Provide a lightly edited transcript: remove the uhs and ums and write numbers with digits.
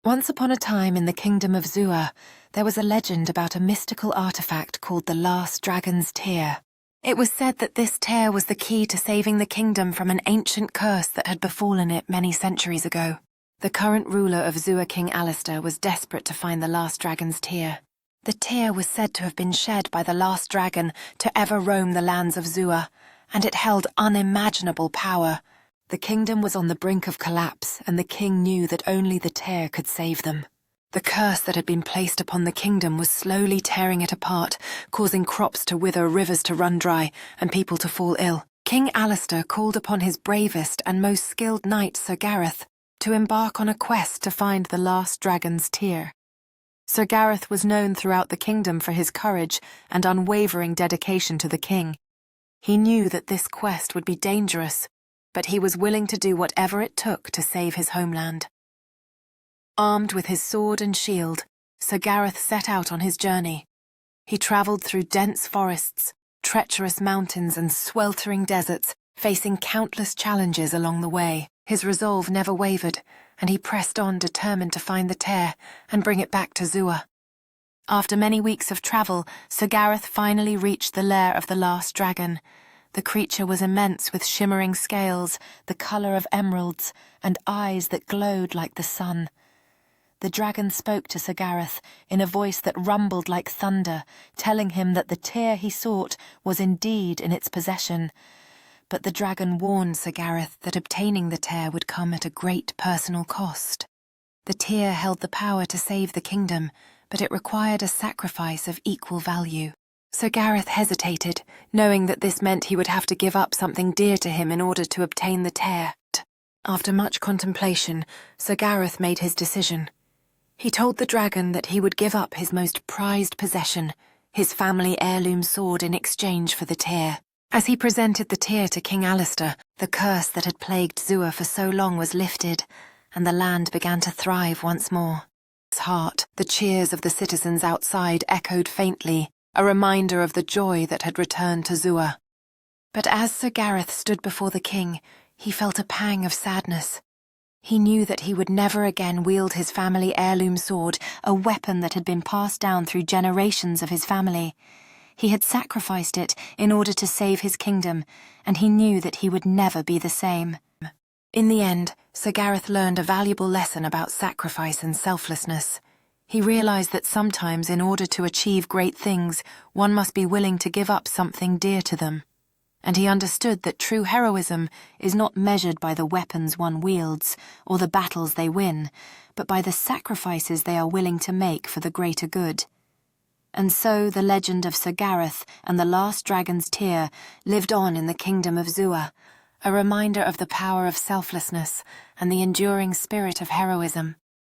Once upon a time in the kingdom of Zua, there was a legend about a mystical artifact called the Last Dragon's Tear. It was said that this tear was the key to saving the kingdom from an ancient curse that had befallen it many centuries ago. The current ruler of Zua, King Alistair, was desperate to find the Last Dragon's Tear. The tear was said to have been shed by the last dragon to ever roam the lands of Zua, and it held unimaginable power. The kingdom was on the brink of collapse, and the king knew that only the tear could save them. The curse that had been placed upon the kingdom was slowly tearing it apart, causing crops to wither, rivers to run dry, and people to fall ill. King Alistair called upon his bravest and most skilled knight, Sir Gareth, to embark on a quest to find the Last Dragon's Tear. Sir Gareth was known throughout the kingdom for his courage and unwavering dedication to the king. He knew that this quest would be dangerous, but he was willing to do whatever it took to save his homeland. Armed with his sword and shield, Sir Gareth set out on his journey. He travelled through dense forests, treacherous mountains and sweltering deserts, facing countless challenges along the way. His resolve never wavered, and he pressed on, determined to find the tear and bring it back to Zua. After many weeks of travel, Sir Gareth finally reached the lair of the last dragon. The creature was immense, with shimmering scales, the colour of emeralds, and eyes that glowed like the sun. The dragon spoke to Sir Gareth in a voice that rumbled like thunder, telling him that the tear he sought was indeed in its possession. But the dragon warned Sir Gareth that obtaining the tear would come at a great personal cost. The tear held the power to save the kingdom, but it required a sacrifice of equal value. Sir Gareth hesitated, knowing that this meant he would have to give up something dear to him in order to obtain the tear. After much contemplation, Sir Gareth made his decision. He told the dragon that he would give up his most prized possession, his family heirloom sword, in exchange for the tear. As he presented the tear to King Alistair, the curse that had plagued Zua for so long was lifted, and the land began to thrive once more. His heart, the cheers of the citizens outside echoed faintly, a reminder of the joy that had returned to Zua. But as Sir Gareth stood before the king, he felt a pang of sadness. He knew that he would never again wield his family heirloom sword, a weapon that had been passed down through generations of his family. He had sacrificed it in order to save his kingdom, and he knew that he would never be the same. In the end, Sir Gareth learned a valuable lesson about sacrifice and selflessness. He realized that sometimes, in order to achieve great things, one must be willing to give up something dear to them. And he understood that true heroism is not measured by the weapons one wields or the battles they win, but by the sacrifices they are willing to make for the greater good. And so the legend of Sir Gareth and the Last Dragon's Tear lived on in the kingdom of Zua, a reminder of the power of selflessness and the enduring spirit of heroism.